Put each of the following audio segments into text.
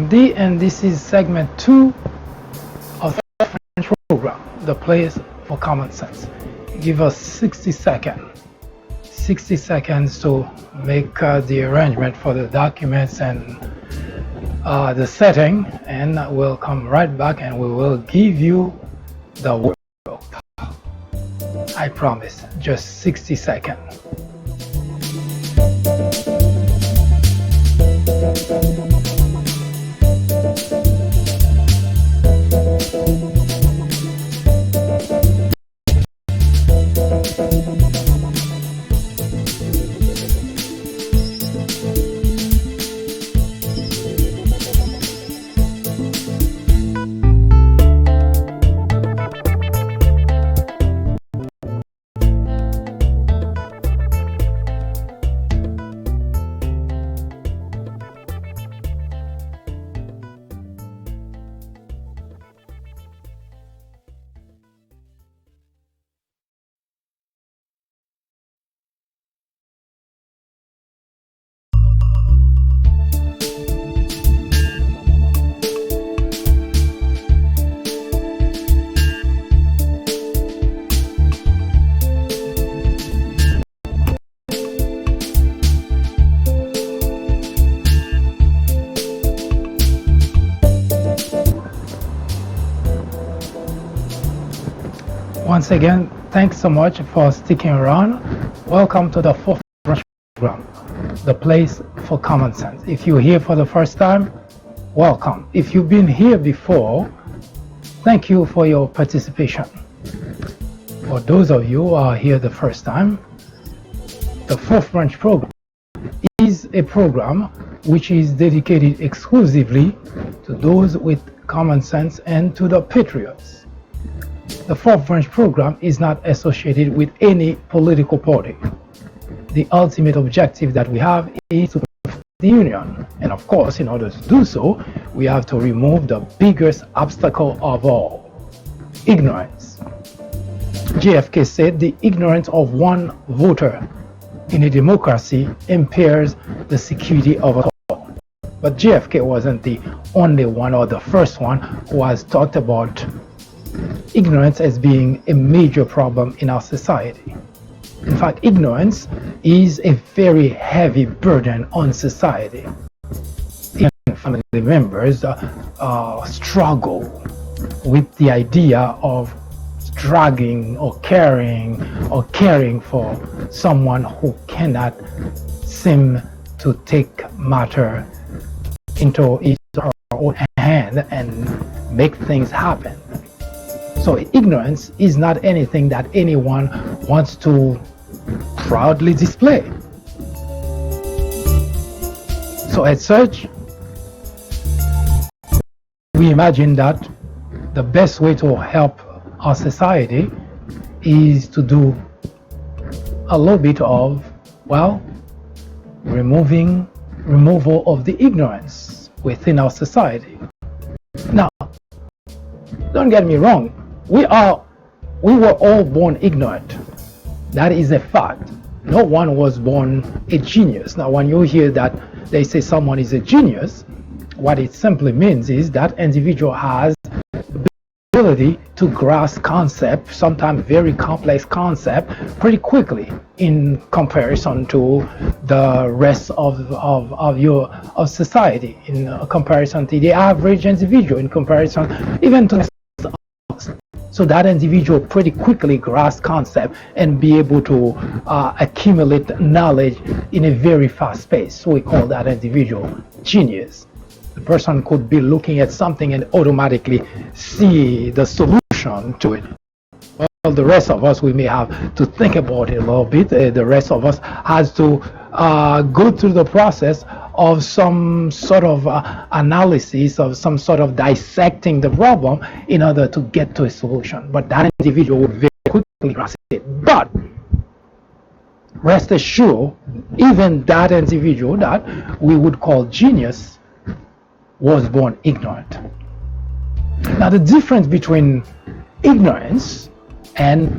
sanity, and this is segment 2 of the French program, The Place for Common Sense. Give us 60 seconds to make the arrangement for the documents and the setting, and we'll come right back and we will give you the work. I promise, just 60 seconds. Once again, thanks so much for sticking around. Welcome to the fourth program, The Place for Common Sense. If you're here for the first time, welcome. If you've been here before, thank you for your participation. For those of you who are here the first time, the fourth branch program is a program which is dedicated exclusively to those with common sense and to the patriots. The fourth branch program is not associated with any political party. The ultimate objective that we have is to perfect the union. And of course, in order to do so, we have to remove the biggest obstacle of all, ignorance. JFK said the ignorance of one voter in a democracy impairs the security of us all. But JFK wasn't the only one or the first one who has talked about ignorance as being a major problem in our society. In fact, ignorance is a very heavy burden on society. Even family members struggle with the idea of dragging or caring for someone who cannot seem to take matter into his or her own hand and make things happen. So ignorance is not anything that anyone wants to proudly display. So as such, we imagine that the best way to help our society is to do a little bit of, removal of the ignorance within our society. Now, don't get me wrong. We were all born ignorant. That is a fact. No one was born a genius. Now, when you hear that they say someone is a genius, what it simply means is that individual has the ability to grasp concept, sometimes very complex concept, pretty quickly in comparison to the rest of society, in comparison to the average individual, in comparison even to so that individual pretty quickly grasp concept and be able to accumulate knowledge in a very fast pace. So we call that individual genius. The person could be looking at something and automatically see the solution to it. Well, the rest of us, we may have to think about it a little bit. The rest of us has to go through the process of some sort of analysis, of some sort of dissecting the problem in order to get to a solution. But that individual would very quickly grasp it. But rest assured, even that individual that we would call genius was born ignorant. Now, the difference between ignorance and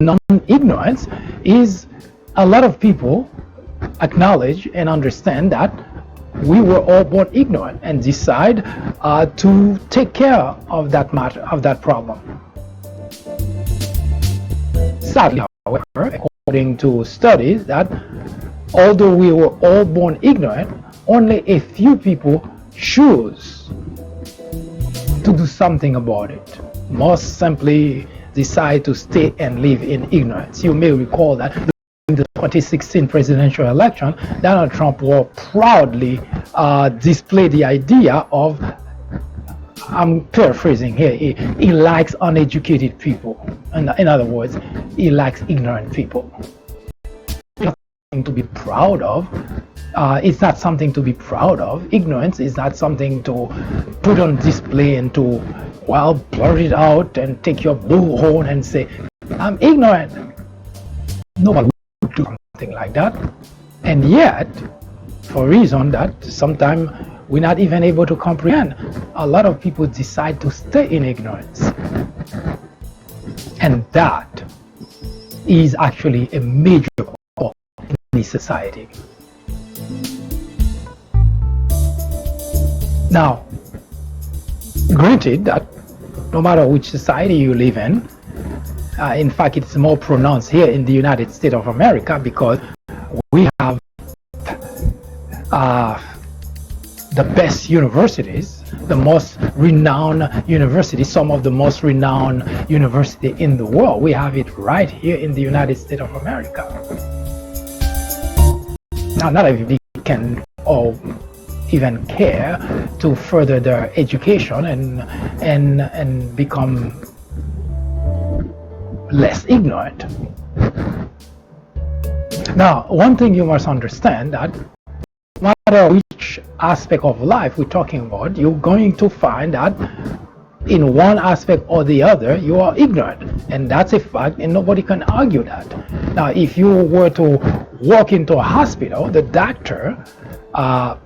non-ignorance is a lot of people acknowledge and understand that we were all born ignorant and decide to take care of that matter, of that problem. Sadly, however, according to studies, that although we were all born ignorant, only a few people choose to do something about it. Most simply decide to stay and live in ignorance. You may recall that in the 2016 presidential election, Donald Trump will proudly display the idea of, I'm paraphrasing here, he likes uneducated people. In other words, he likes ignorant people. It's nothing to be proud of. It's not something to be proud of. Ignorance is not something to put on display and to, well, blurt it out and take your bullhorn and say, I'm ignorant. Nobody would do something like that. And yet, for a reason that sometimes we're not even able to comprehend, a lot of people decide to stay in ignorance. And that is actually a major problem in this society. Now, granted that no matter which society you live in fact, it's more pronounced here in the United States of America because we have the best universities, the most renowned universities, some of the most renowned universities in the world. We have it right here in the United States of America. Now, not everybody can or even care to further their education and become less ignorant. Now, one thing you must understand that no matter which aspect of life we're talking about, you're going to find that in one aspect or the other, you are ignorant. And that's a fact, and nobody can argue that. Now, if you were to walk into a hospital, the doctor has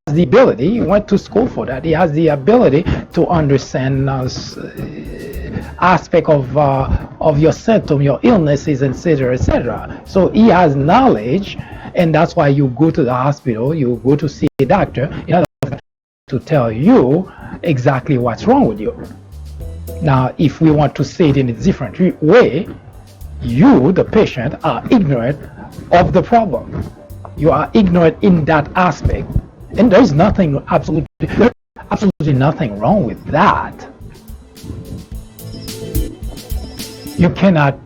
the ability, he went to school for that, he has the ability to understand aspect of your symptom, your illnesses, etc., etc. So he has knowledge, and that's why you go to the hospital, you go to see a doctor in order to tell you exactly what's wrong with you. Now, if we want to say it in a different way, you, the patient, are ignorant of the problem. You are ignorant in that aspect, and there's absolutely nothing wrong with that. You cannot,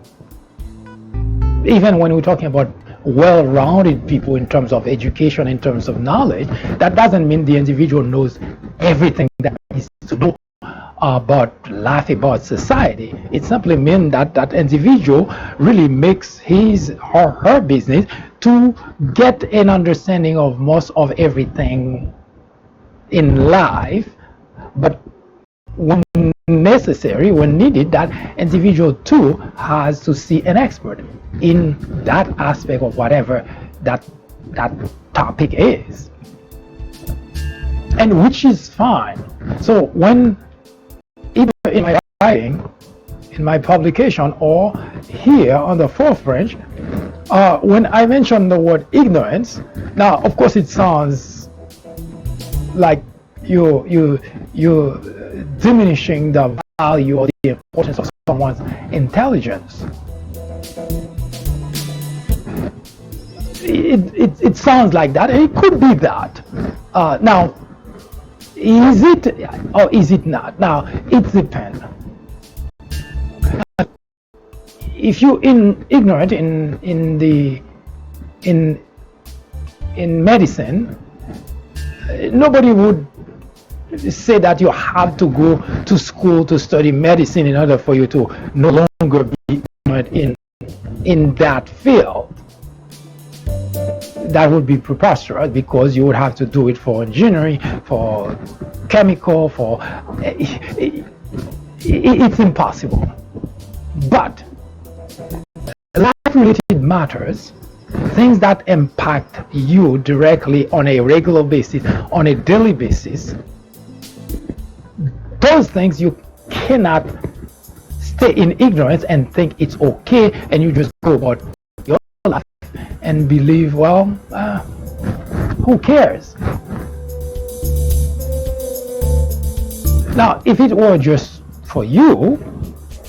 even when we're talking about well-rounded people in terms of education, in terms of knowledge, that doesn't mean the individual knows everything that he needs to know about life, about society. It simply means that that individual really makes his or her business to get an understanding of most of everything in life, but when necessary, when needed, that individual too has to see an expert in that aspect of whatever that topic is, and which is fine. So when either in my writing, in my publication, or here on the fourth branch, when I mention the word ignorance, now of course it sounds like you diminishing the value or the importance of someone's intelligence. It sounds like that, and it could be that. Now, is it or is it not? Now, it depends. If you're ignorant in medicine, nobody would say that you have to go to school to study medicine in order for you to no longer be ignorant in that field. That would be preposterous, because you would have to do it for engineering, for chemical, for it's impossible. But life-related matters, things that impact you directly on a regular basis, on a daily basis, those things you cannot stay in ignorance and think it's okay, and you just go about your life and believe, well, Who cares? Now, if it were just for you,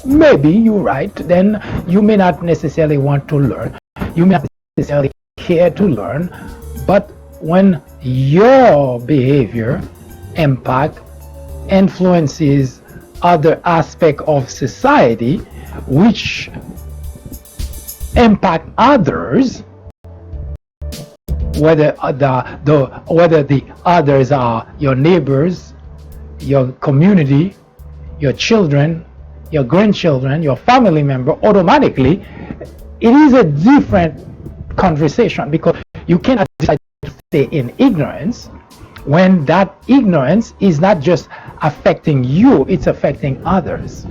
maybe you're right, then you may not necessarily want to learn. You may not necessarily care to learn, but when your behavior influences other aspects of society which impact others, whether the others are your neighbors, your community, your children, your grandchildren, your family member, automatically it is a different conversation, because you cannot decide to stay in ignorance when that ignorance is not just affecting you, it's affecting others.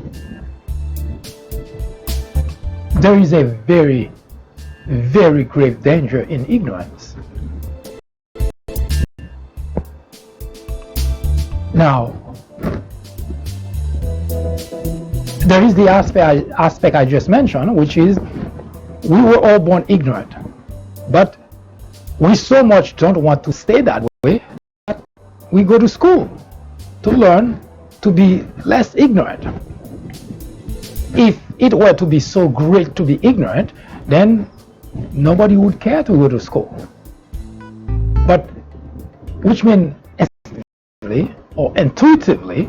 There is a very, very grave danger in ignorance. Now, there is the aspect I just mentioned, which is we were all born ignorant, but we so much don't want to stay that way that we go to school to learn to be less ignorant. If it were to be so great to be ignorant, then nobody would care to go to school. But which means instinctively or intuitively,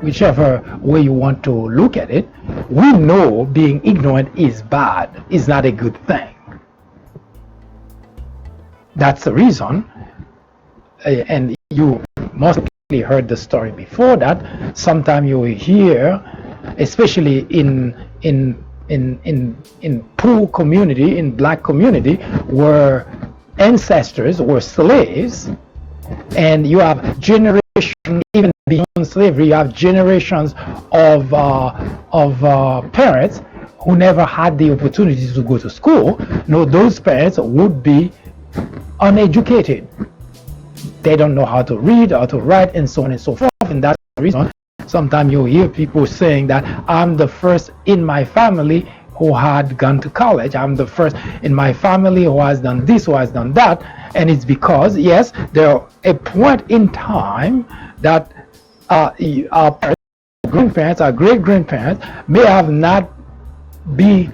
whichever way you want to look at it, we know being ignorant is bad, is not a good thing. That's the reason, and you must have heard the story before that. Sometimes you will hear, especially in poor community, in black community, where ancestors were slaves, and you have generations, even beyond slavery, you have generations of parents who never had the opportunity to go to school. No, those parents would be uneducated. They don't know how to read, how to write, and so on and so forth. And that's the reason sometimes you hear people saying that I'm the first in my family who had gone to college. I'm the first in my family who has done this, who has done that. And it's because, yes, there are a point in time that our parents, grandparents, our great-grandparents may have not be,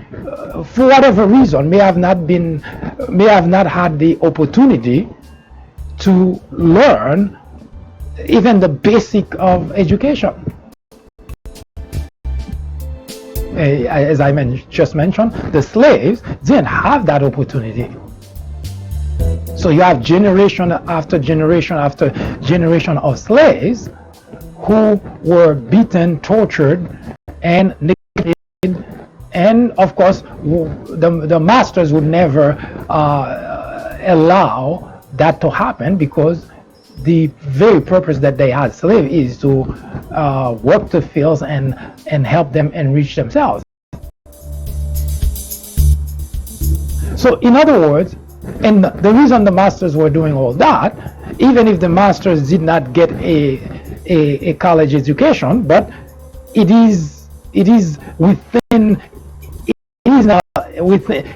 for whatever reason, may have not had the opportunity to learn even the basic of education. As I just mentioned, the slaves didn't have that opportunity. So you have generation after generation after generation of slaves who were beaten, tortured, and neglected. And of course, the masters would never allow that to happen, because the very purpose that they had slave is to work the fields and help them enrich themselves. So in other words, and the reason the masters were doing all that, even if the masters did not get a college education, but it is within,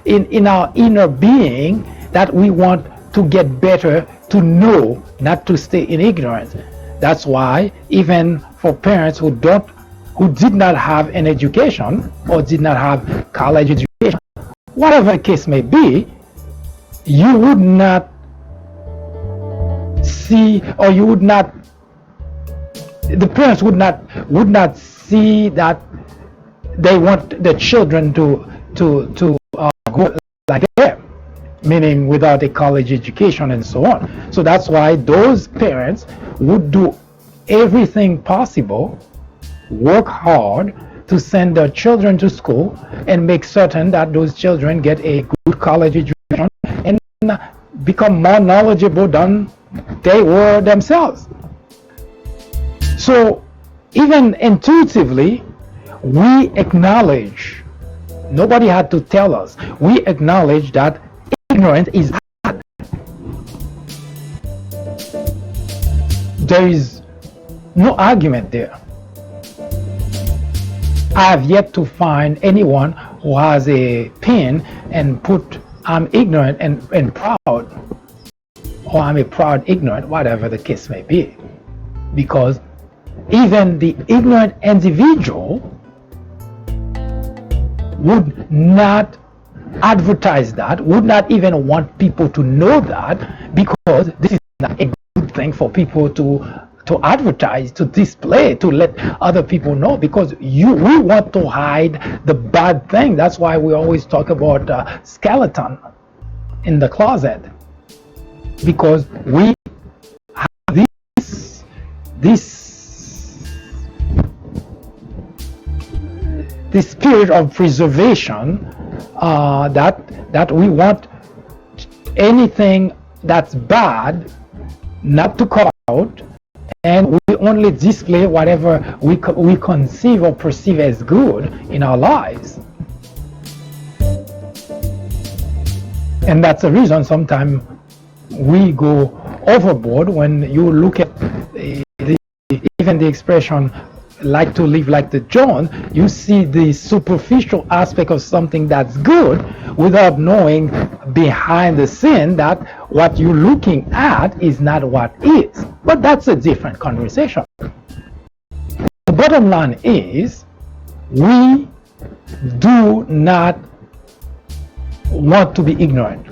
in our inner being that we want to get better, to know, not to stay in ignorance. That's why even for parents who did not have an education or did not have college education, whatever the case may be, you would not see, or you would not, the parents would not see that they want the children to go like them, meaning without a college education and so on. So that's why those parents would do everything possible, work hard to send their children to school and make certain that those children get a good college education and become more knowledgeable than they were themselves. So even intuitively, we acknowledge, nobody had to tell us, we acknowledge that ignorance is bad. There is no argument there. I have yet to find anyone who has a pen and put I'm ignorant and proud or I'm a proud ignorant, whatever the case may be. Because even the ignorant individual would not advertise that, would not even want people to know that, because this is not a good thing for people to advertise, to display, to let other people know, because we want to hide the bad thing. That's why we always talk about skeleton in the closet, because we have this spirit of preservation, that we want anything that's bad not to come out, and we only display whatever we conceive or perceive as good in our lives. And that's the reason sometimes we go overboard. When you look at even the expression like to live like the Jones, you see the superficial aspect of something that's good without knowing behind the scene that what you're looking at is not what is. But that's a different conversation. The bottom line is, we do not want to be ignorant.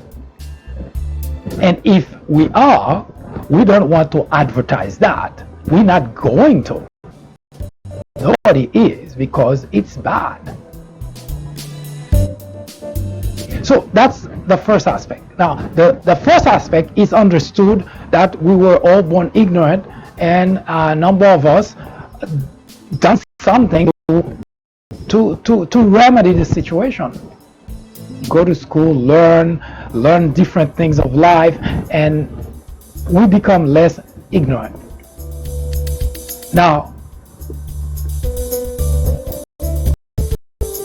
And if we are, we don't want to advertise that. We're not going to. Nobody is, because it's bad. So that's the first aspect. Now, the first aspect is understood that we were all born ignorant, and a number of us done something to remedy the situation. Go to school, learn different things of life, and we become less ignorant. Now,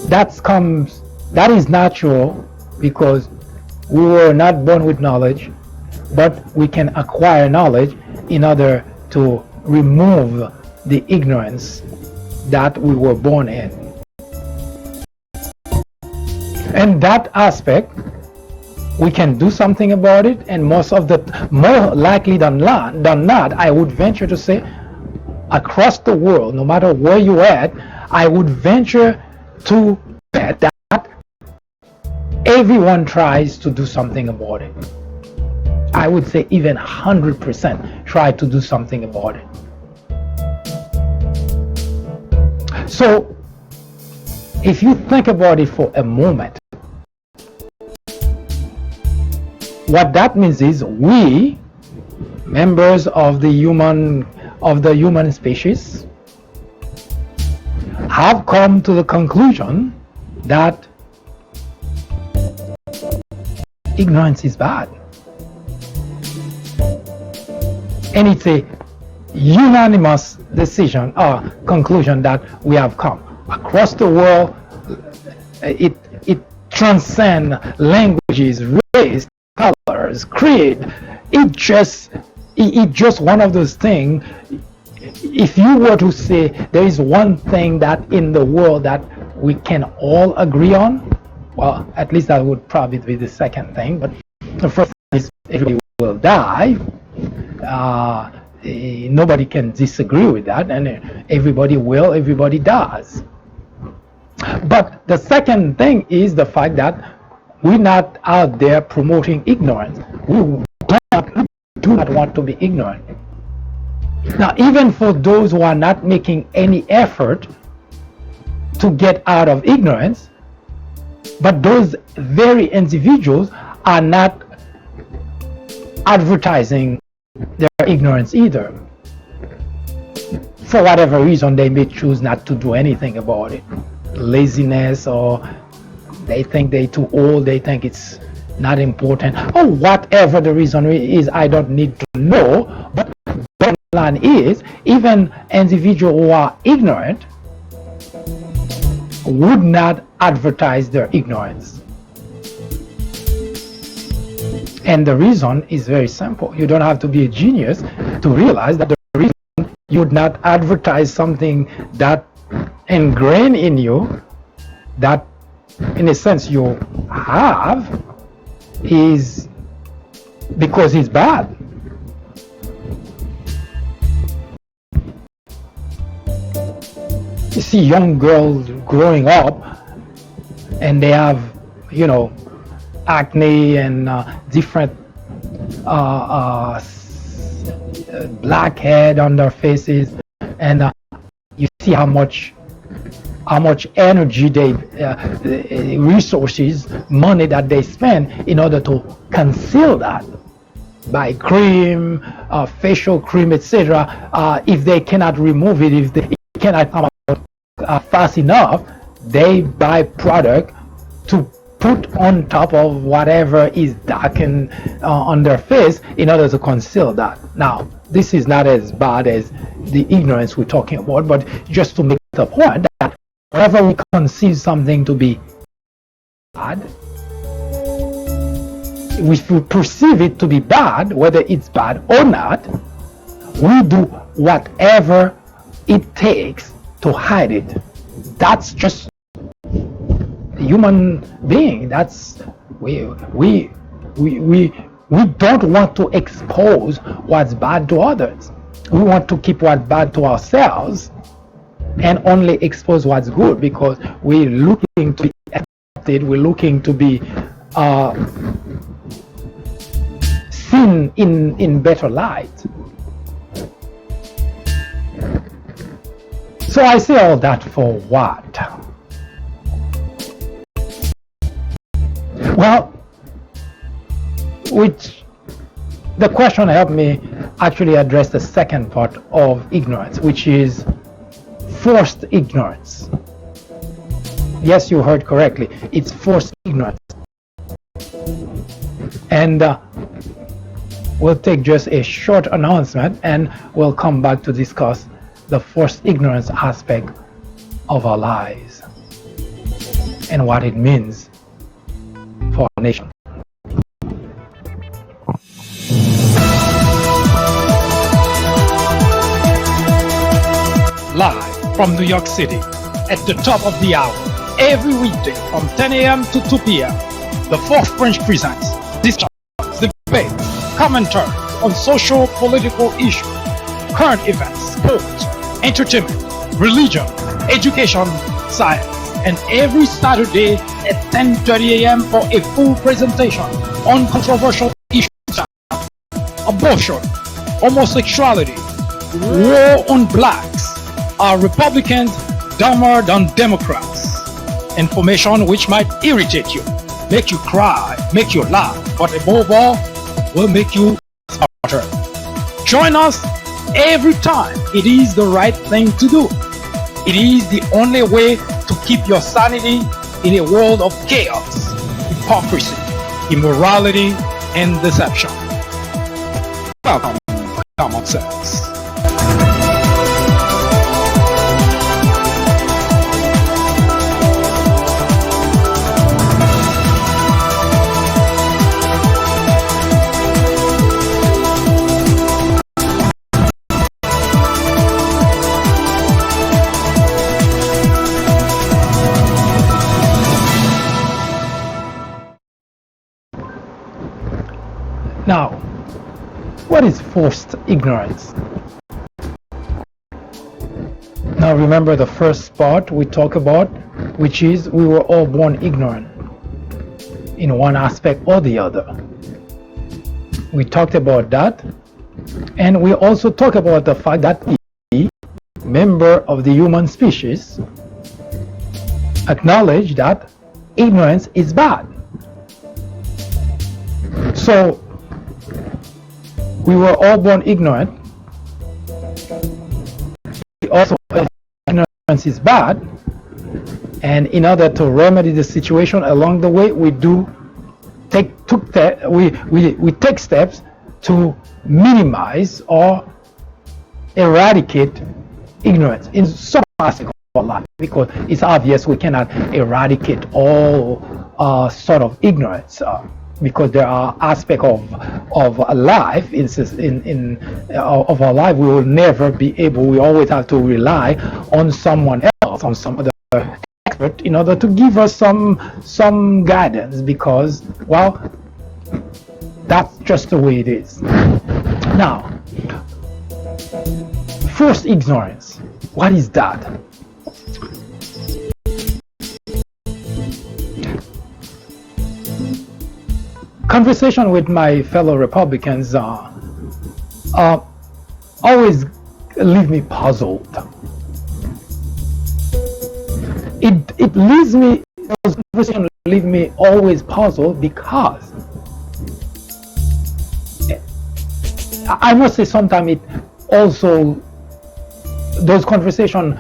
that is natural, because we were not born with knowledge, but we can acquire knowledge in order to remove the ignorance that we were born in. And that aspect, we can do something about it, and more likely than not, I would venture to say, across the world, no matter where you're at, I would venture to bet that everyone tries to do something about it. I would say even 100% try to do something about it. So if you think about it for a moment, what that means is, we, members of the human species, have come to the conclusion that ignorance is bad. And it's a unanimous decision or conclusion that we have come. Across the world, it transcends languages, race, colors, creed. It's just one of those things. If you were to say there is one thing that in the world that we can all agree on, well, at least that would probably be the second thing. But the first thing is, everybody will die. Nobody can disagree with that, and everybody does. But the second thing is the fact that we're not out there promoting ignorance. We do not want to be ignorant. Now, even for those who are not making any effort to get out of ignorance, but those very individuals are not advertising their ignorance either. For whatever reason, they may choose not to do anything about it. Laziness, or they think they're too old, they think it's not important, or whatever the reason is, I don't need to know. But the bottom line is, even individuals who are ignorant would not advertise their ignorance. And the reason is very simple. You don't have to be a genius to realize that the reason you would not advertise something that ingrained in you, that in a sense you have, is because it's bad. You see young girls growing up and they have, you know, acne and different blackhead on their faces, and you see how much energy they resources, money that they spend in order to conceal that by cream, facial cream, etc. If they cannot remove it, if they cannot come out fast enough, they buy product to put on top of whatever is darkened on their face in order to conceal that. Now, this is not as bad as the ignorance we're talking about, but just to make the point that whenever we conceive something to be bad, if we perceive it to be bad, whether it's bad or not, we do whatever it takes to hide it. That's just human being. That's we don't want to expose what's bad to others. We want to keep what's bad to ourselves and only expose what's good, because we're looking to be accepted, we're looking to be seen in better light. So I say all that for what? Well, the question helped me actually address the second part of ignorance, which is forced ignorance. Yes, you heard correctly. It's forced ignorance. And we'll take just a short announcement and we'll come back to discuss the forced ignorance aspect of our lives and what it means for our nation. Live from New York City at the top of the hour, every weekday from 10 a.m. to 2 p.m. The Fourth Branch presents discussions, debates, commentaries on social, political issues, current events, sports, entertainment, religion, education, science, and every Saturday at 10:30 a.m. for a full presentation on controversial issues such as abortion, homosexuality, war on blacks. Are Republicans dumber than Democrats? Information which might irritate you, make you cry, make you laugh, but above all, will make you smarter. Join us every time. It is the right thing to do. It is the only way to keep your sanity in a world of chaos, hypocrisy, immorality, and deception. Welcome to Common Sense. Now, what is forced ignorance? Now remember the first part we talked about, which is we were all born ignorant in one aspect or the other. We talked about that, and we also talked about the fact that the member of the human species acknowledge that ignorance is bad. So we were all born ignorant. We also ignorance is bad, and in order to remedy the situation along the way, we take steps to minimize or eradicate ignorance in some aspect of our life, because it's obvious we cannot eradicate all sort of ignorance. Because there are aspects of life of our life we will never be able. We always have to rely on someone else, on some other expert, in order to give us some guidance. Because, well, that's just the way it is. Now, forced ignorance. What is that? conversation with my fellow Republicans always leave me puzzled. It leaves me, those conversations leave me always puzzled because I must say sometimes it also, those conversations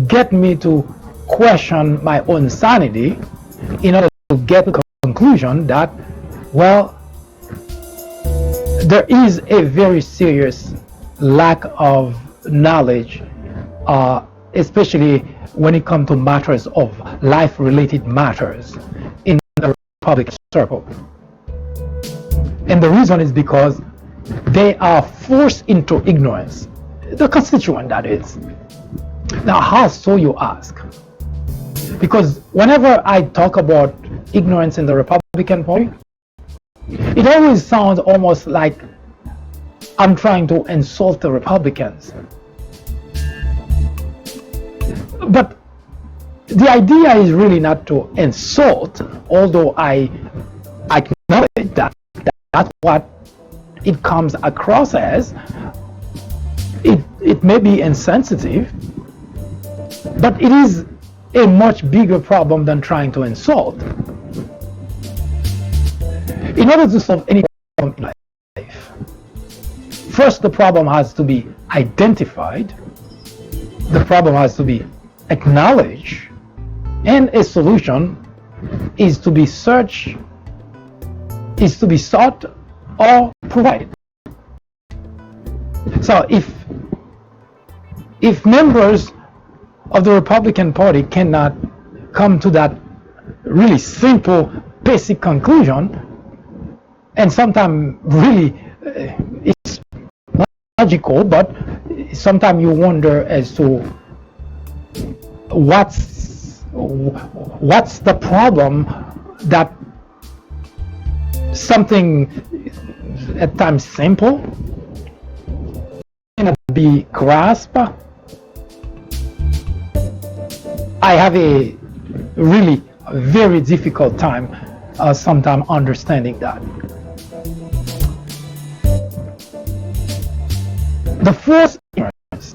get me to question my own sanity in order to get to the conclusion that, well, there is a very serious lack of knowledge, especially when it comes to matters of life-related matters in the Republican circle. And the reason is because they are forced into ignorance, the constituent that is. Now, how so, you ask? Because whenever I talk about ignorance in the Republican Party, it always sounds almost like I'm trying to insult the Republicans. But the idea is really not to insult, although I acknowledge that that's what it comes across as. It may be insensitive, but it is a much bigger problem than trying to insult. In order to solve any problem in life, first the problem has to be identified, the problem has to be acknowledged, and a solution is to be sought or provided. So if members of the Republican Party cannot come to that really simple, basic conclusion, and sometimes really it's logical, but sometimes you wonder as to what's the problem that something at times simple cannot be grasped. I have a really very difficult time sometimes understanding that. The first ignorance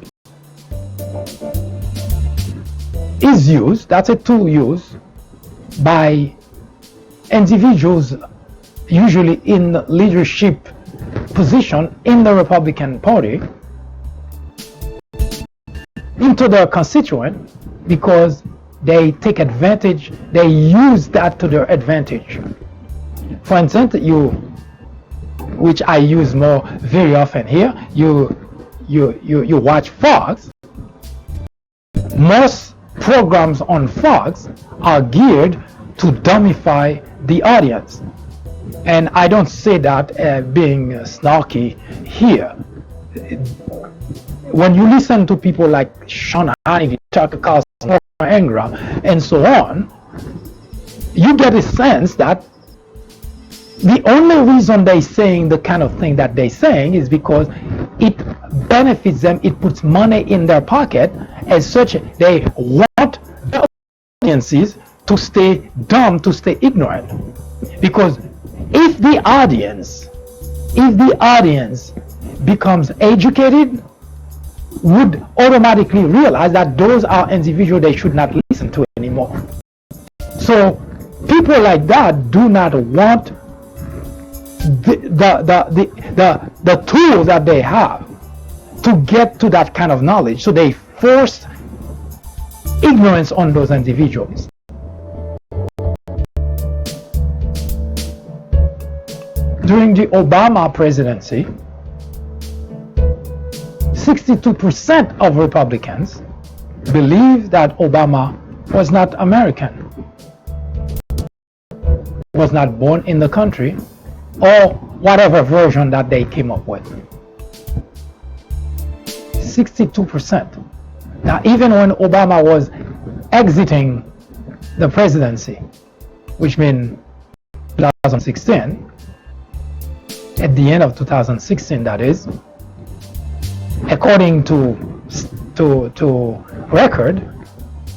is used, that's a tool used by individuals usually in leadership position in the Republican Party into their constituent, because they take advantage, they use that to their advantage. For instance, which I use more very often here, you watch Fox. Most programs on Fox are geared to dumbify the audience. And I don't say that being snarky here. When you listen to people like Sean Hannity, Tucker Carlson, Ingram, and so on, you get a sense that the only reason they're saying the kind of thing that they're saying is because it benefits them, it puts money in their pocket. As such, they want the audiences to stay dumb, to stay ignorant. Because if the audience becomes educated, would automatically realize that those are individuals they should not listen to anymore. So people like that do not want the tools that they have to get to that kind of knowledge. So they force ignorance on those individuals. During the Obama presidency, 62% of Republicans believe that Obama was not American, was not born in the country, or whatever version that they came up with. 62%. Now, even when Obama was exiting the presidency, which means 2016, at the end of 2016, that is, according to record,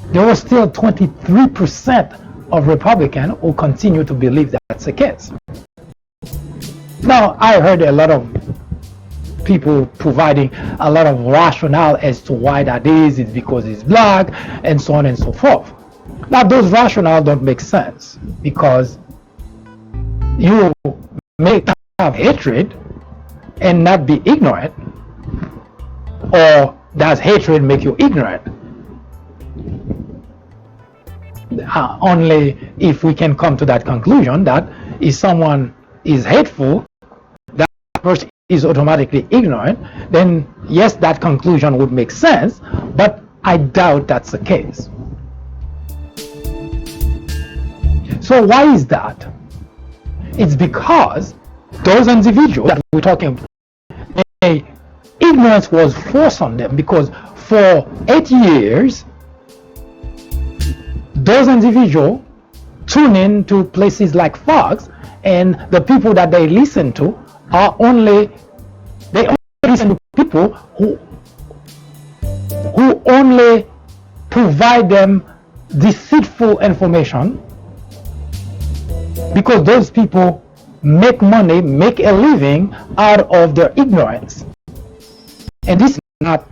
there was still 23% of Republicans who continue to believe that's the case. Now, I heard a lot of people providing a lot of rationale as to why that is. It's because he's black, and so on and so forth. Now, those rationale don't make sense, because you may have hatred and not be ignorant, or does hatred make you ignorant? Only if we can come to that conclusion that if someone is hateful, that person is automatically ignorant, then yes, that conclusion would make sense, but I doubt that's the case. So why is that? It's because those individuals that we're talking about, ignorance was forced on them, because for 8 years those individuals tune in to places like Fox, and the people that they listen to are only listen to people who only provide them deceitful information, because those people make money, make a living out of their ignorance. And this is not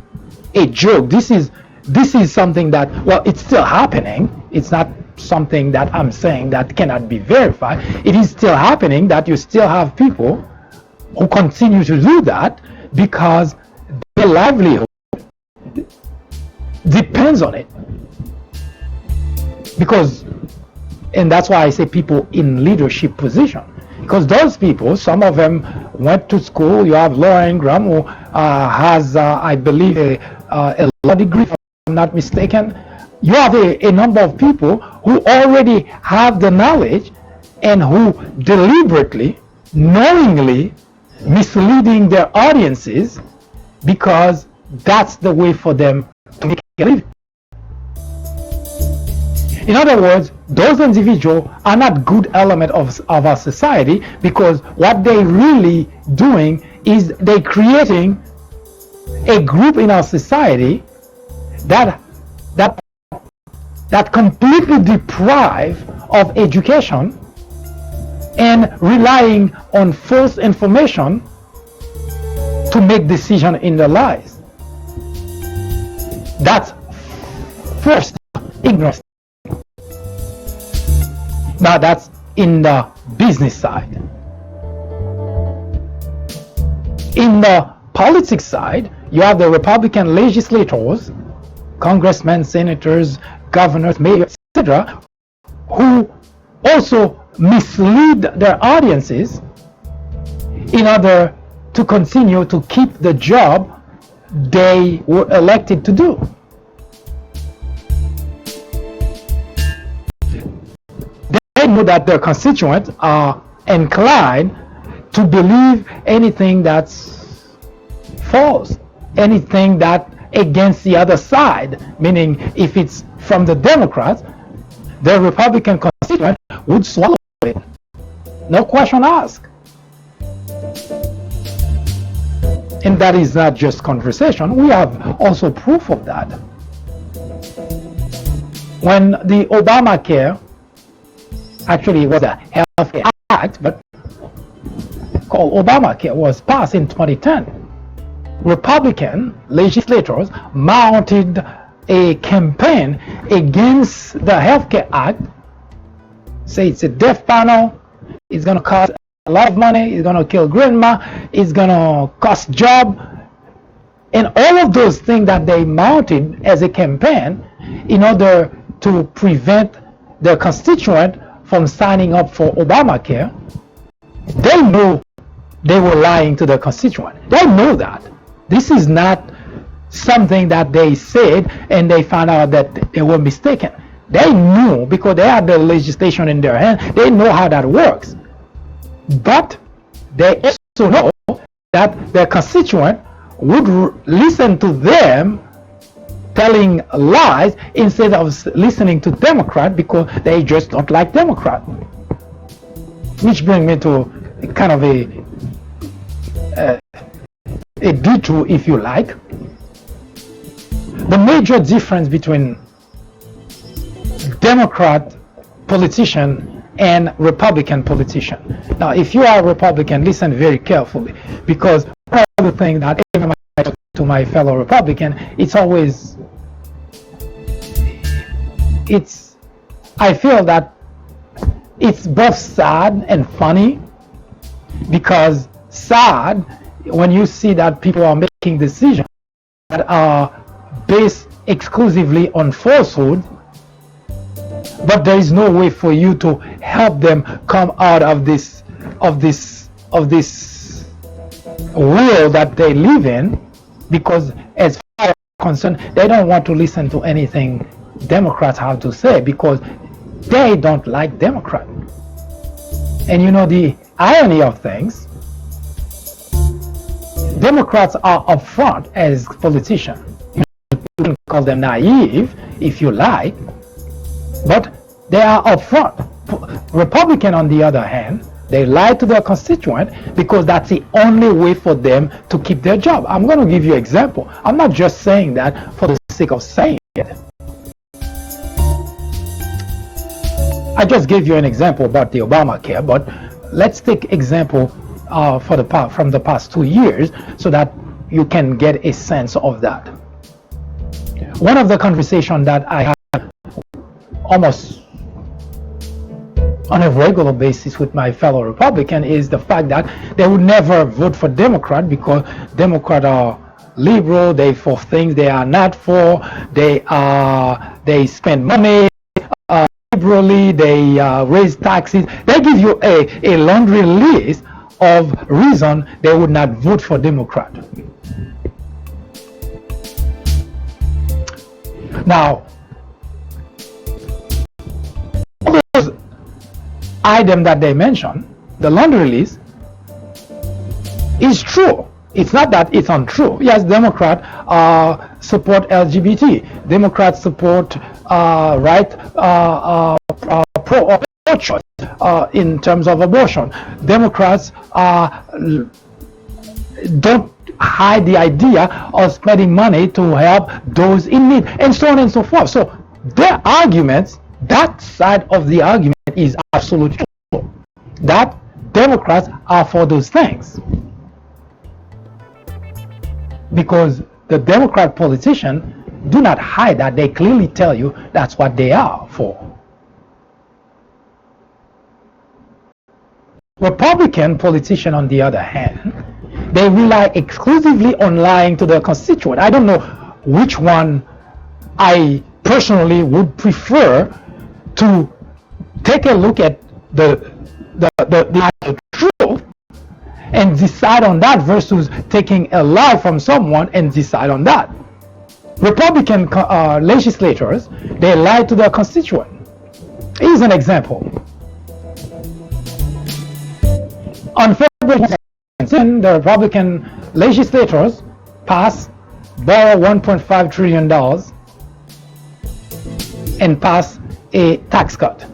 a joke. This is something that, well, it's still happening. It's not something that I'm saying that cannot be verified. It is still happening, that you still have people who continue to do that because their livelihood depends on it. Because, and that's why I say people in leadership position, because those people, some of them went to school. You have Laura Ingram, who has, I believe, a law degree, if I'm not mistaken. You have a number of people who already have the knowledge and who deliberately, knowingly misleading their audiences, because that's the way for them to make a living. In other words, those individuals are not good element of our society, because what they really doing is they creating a group in our society that completely deprive of education and relying on false information to make decisions in their lives. That's first ignorance. Now that's in the business side. In the politics side, you have the Republican legislators, congressmen, senators, governors, mayors, etc., who also mislead their audiences in order to continue to keep the job they were elected to do. They know that their constituents are inclined to believe anything that's false, anything that against the other side, meaning if it's from the Democrats, the Republican constituent would swallow it. No question asked. And that is not just conversation. We have also proof of that. When the Obamacare, actually it was a Health Care Act, but called Obamacare, was passed in 2010, Republican legislators mounted a campaign against the Healthcare Act, say it's a death panel, it's going to cost a lot of money, it's going to kill grandma, it's going to cost job, and all of those things that they mounted as a campaign in order to prevent their constituent from signing up for Obamacare. They knew they were lying to their constituent. They know that. This is not something that they said and they found out that they were mistaken. They knew, because they had the legislation in their hand. They know how that works. But they also know that their constituent would listen to them telling lies instead of listening to Democrat, because they just don't like Democrat. Which brings me to kind of a detour, if you like. The major difference between Democrat politician and Republican politician. Now, if you are a Republican, listen very carefully, because one of the things that every time I talk to my fellow Republican, I feel that it's both sad and funny, because sad when you see that people are making decisions that are based exclusively on falsehood, but there is no way for you to help them come out of this world that they live in, because as far as I'm concerned, they don't want to listen to anything Democrats have to say, because they don't like Democrats. And you know the irony of things, Democrats are upfront as politicians. You can call them naive if you like, but they are upfront. Republican, on the other hand, they lie to their constituent because that's the only way for them to keep their job. I'm going to give you an example. I'm not just saying that for the sake of saying it. I just gave you an example about the Obamacare, but let's take example from the past 2 years so that you can get a sense of that. One of the conversations that I have almost on a regular basis with my fellow Republican is the fact that they would never vote for Democrat because Democrats are liberal, they for things they are not for, they spend money liberally, they raise taxes. They give you a laundry list of reasons they would not vote for Democrat. Now, all those items that they mention, the laundry list, is true. It's not that it's untrue. Yes, Democrats support LGBT. Democrats support pro-choice in terms of abortion. Democrats don't hide the idea of spending money to help those in need, and so on and so forth. So their arguments, that side of the argument is absolutely true, that Democrats are for those things, because the Democrat politicians do not hide that. They clearly tell you that's what they are for. Republican politicians, on the other hand, they rely exclusively on lying to their constituent. I don't know which one I personally would prefer to take a look at the truth and decide on that versus taking a lie from someone and decide on that. Republican legislators, they lie to their constituent. Here's an example. On February 17, the Republican legislators borrow $1.5 trillion and pass a tax cut.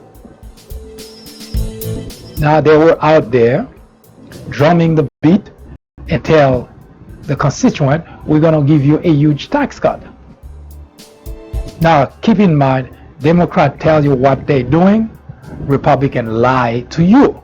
Now they were out there drumming the beat and tell the constituent, we're going to give you a huge tax cut. Now keep in mind, Democrats tell you what they're doing, Republicans lie to you.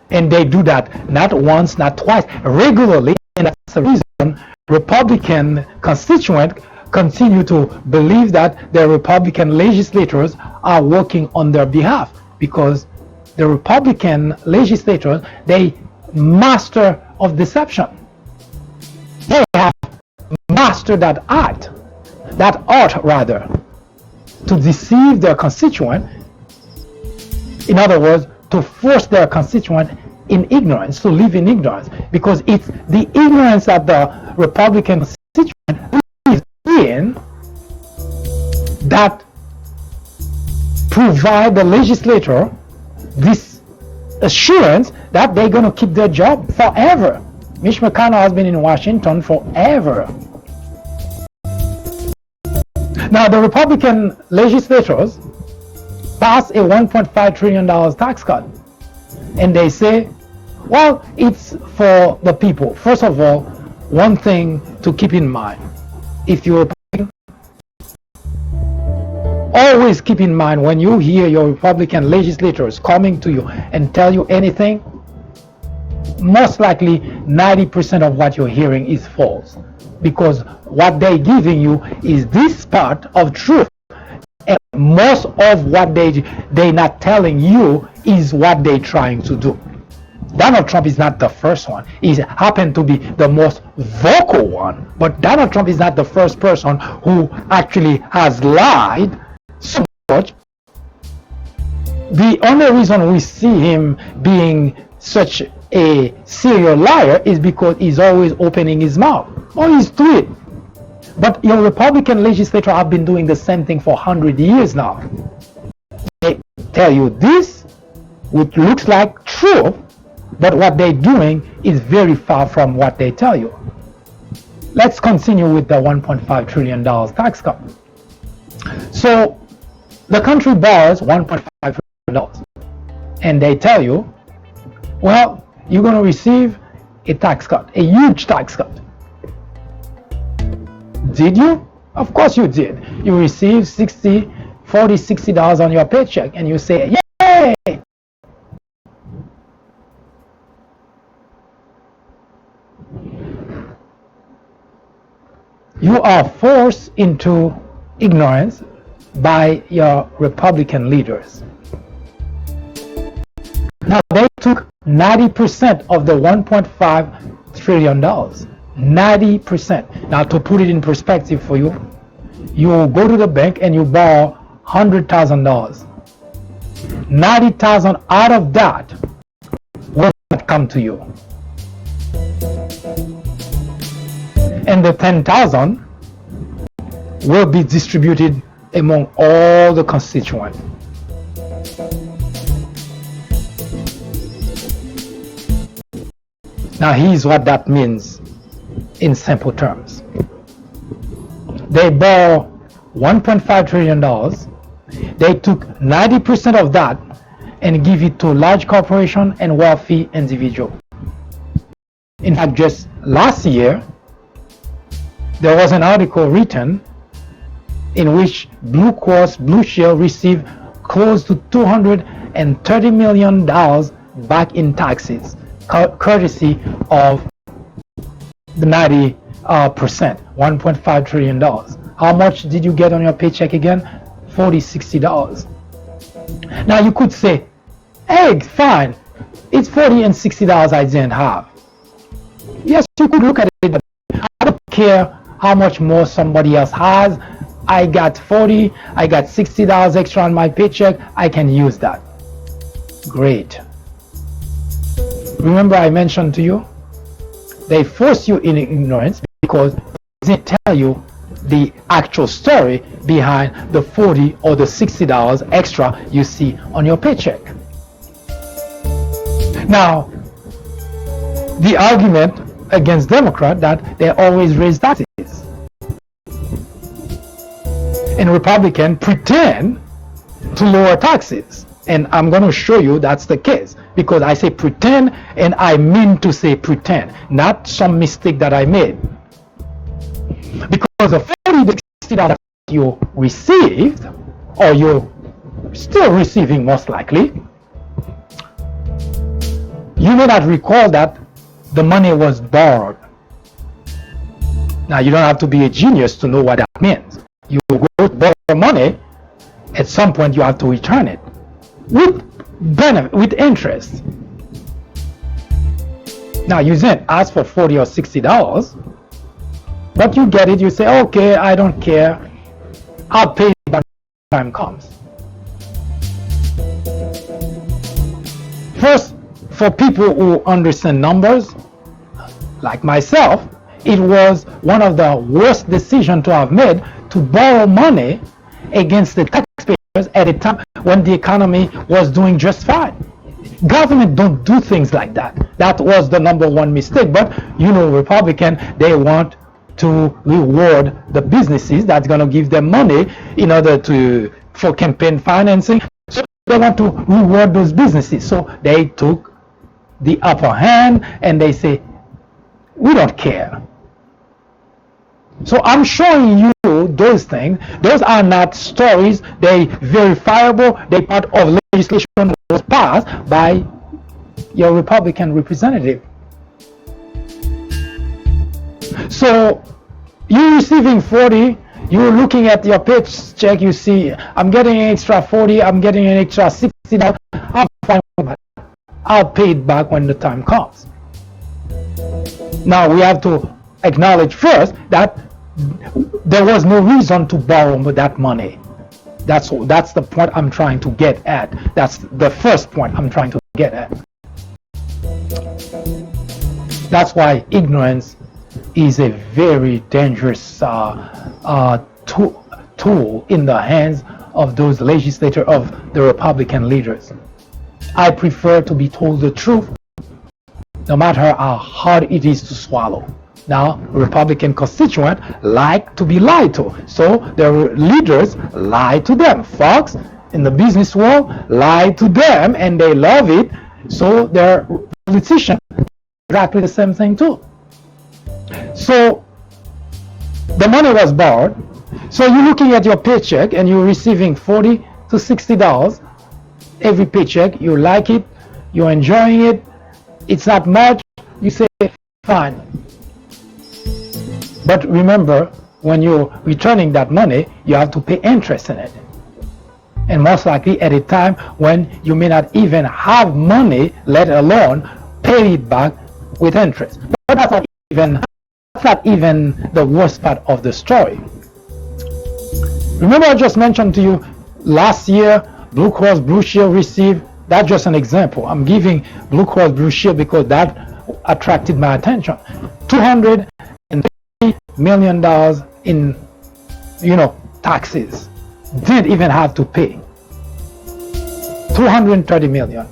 And they do that not once, not twice, regularly, and that's the reason Republican constituents continue to believe that the Republican legislators are working on their behalf, because the Republican legislators, they master of deception. They have mastered that art to deceive their constituent. In other words, to force their constituent in ignorance, to live in ignorance, because it's the ignorance that the Republican constituent lives in that provide the legislator this assurance that they're going to keep their job forever. Mitch McConnell has been in Washington forever. Now the Republican legislators pass a $1.5 trillion tax cut, and they say, well, it's for the people. First of all, one thing to keep in mind, if you're always keep in mind when you hear your Republican legislators coming to you and tell you anything, most likely 90% of what you're hearing is false, because what they're giving you is this part of truth, and most of what they're not telling you is what they're trying to do. Donald Trump is not the first one. He happened to be the most vocal one, but Donald Trump is not the first person who actually has lied so much. The only reason we see him being such a serial liar is because he's always opening his mouth or he's doing it. But your Republican legislators have been doing the same thing for 100 years now. They tell you this, which looks like truth, but what they're doing is very far from what they tell you. Let's continue with the $1.5 trillion tax cut. So the country borrows $1.5 trillion, and they tell you, well, you're going to receive a tax cut, a huge tax cut. Did you? Of course you did. You receive $60 on your paycheck, and you say, yay! You are forced into ignorance by your Republican leaders. Now, they took 90% of the $1.5 trillion. 90%. Now, to put it in perspective for you, you go to the bank and you borrow $100,000. $90,000 out of that will not come to you. And the $10,000 will be distributed among all the constituents. Now here's what that means in simple terms. They borrow $1.5 trillion. They took 90% of that and give it to large corporations and wealthy individuals. In fact, just last year, there was an article written in which Blue Cross Blue Shield received close to $230 million back in taxes, courtesy of the 90%, $1.5 trillion. How much did you get on your paycheck again? $40, $60. Now you could say, hey, fine, it's $40 and $60 I didn't have. Yes, you could look at it, but I don't care how much more somebody else has. I got $40, I got $60 extra on my paycheck, I can use that. Great. Remember I mentioned to you, they force you in ignorance because they tell you the actual story behind the $40 or the $60 extra you see on your paycheck. Now, the argument against Democrats that they always raise taxes. And Republicans pretend to lower taxes. And I'm going to show you that's the case. Because I say pretend, and I mean to say pretend. Not some mistake that I made. Because the $40 to $60 you received, or you're still receiving most likely, you may not recall that the money was borrowed. Now, you don't have to be a genius to know what that means. You go to borrow money, at some point you have to return it with benefit, with interest. Now, you didn't ask for $40 or $60, but you get it, you say, okay, I don't care, I'll pay when the time comes. First, for people who understand numbers, like myself, it was one of the worst decisions to have made to borrow money against the taxpayers at a time when the economy was doing just fine. Government don't do things like that. That was the number one mistake. But you know, Republicans, they want to reward the businesses that's going to give them money in order for campaign financing. So they want to reward those businesses. So they took the upper hand and they say, we don't care. So I'm showing you those things. Those are not stories. They verifiable. They part of legislation that was passed by your Republican representative. So you're receiving 40. You're looking at your paycheck. You see, I'm getting an extra 40. I'm getting an extra 60. I'm fine with that. I'll pay it back when the time comes. Now we have to acknowledge first that there was no reason to borrow that money. That's the point I'm trying to get at. That's the first point I'm trying to get at. That's why ignorance is a very dangerous tool in the hands of those legislators, of the Republican leaders. I prefer to be told the truth, no matter how hard it is to swallow. Now, Republican constituents like to be lied to, so their leaders lie to them. Fox, in the business world, lie to them, and they love it, so their politicians exactly the same thing too. So the money was borrowed. So you're looking at your paycheck and you're receiving $40 to $60 every paycheck. You like it, you're enjoying it. It's not much. You say fine. But remember, when you're returning that money, you have to pay interest in it. And most likely at a time when you may not even have money, let alone pay it back with interest. But that's not even the worst part of the story. Remember I just mentioned to you last year Blue Cross Blue Shield received, that's just an example. I'm giving Blue Cross Blue Shield because that attracted my attention. $230 million in taxes. Didn't even have to pay. $230 million.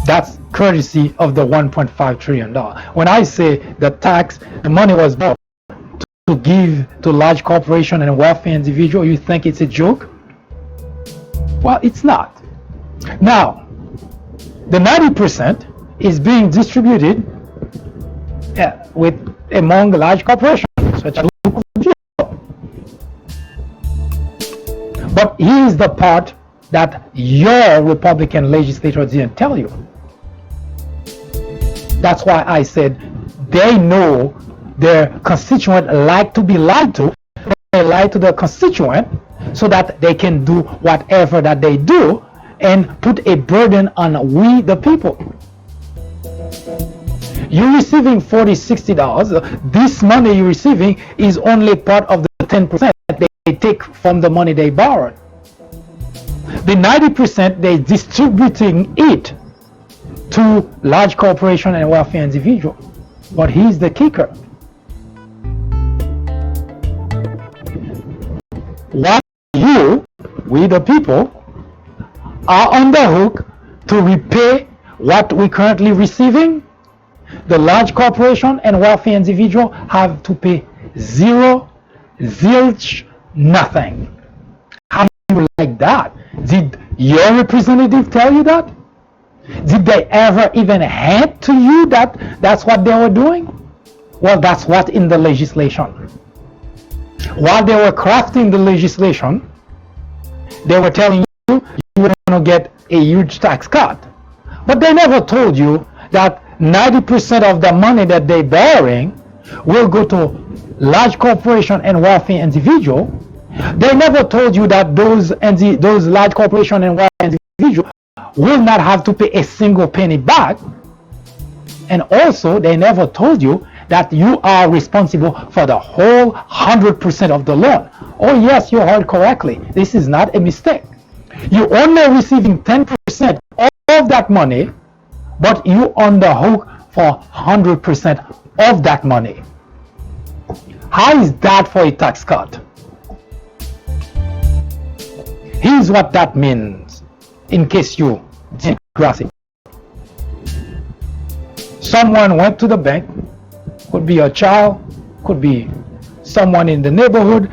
That's courtesy of the $1.5 trillion. When I say the money was bought to give to large corporation and wealthy individual, you think it's a joke? Well, it's not. Now, the 90% is being distributed among large corporations, such as. But here's the part that your Republican legislator didn't tell you. That's why I said they know their constituent like to be lied to. They lie to their constituent so that they can do whatever that they do and put a burden on we the people. You're receiving $40, $60. This money you're receiving is only part of the 10% that they take from the money they borrowed. The 90% they're distributing it to large corporation and wealthy individual. But here's the kicker. While we the people, are on the hook to repay what we're currently receiving, the large corporation and wealthy individual have to pay zero, zilch, nothing. How do you like that? Did your representative tell you that? Did they ever even hint to you that that's what they were doing? Well, that's what in the legislation. While they were crafting the legislation, they were telling you were going to get a huge tax cut. But they never told you that 90% of the money that they're borrowing will go to large corporation and wealthy individual. They never told you that those large corporation and wealthy individual will not have to pay a single penny back. And also, they never told you that you are responsible for the whole 100% of the loan. Oh yes, you heard correctly. This is not a mistake. You're only receiving 10% of that money, but you're on the hook for 100% of that money. How is that for a tax cut? Here's what that means, in case you didn't grasp it. Someone went to the bank, could be a child, could be someone in the neighborhood,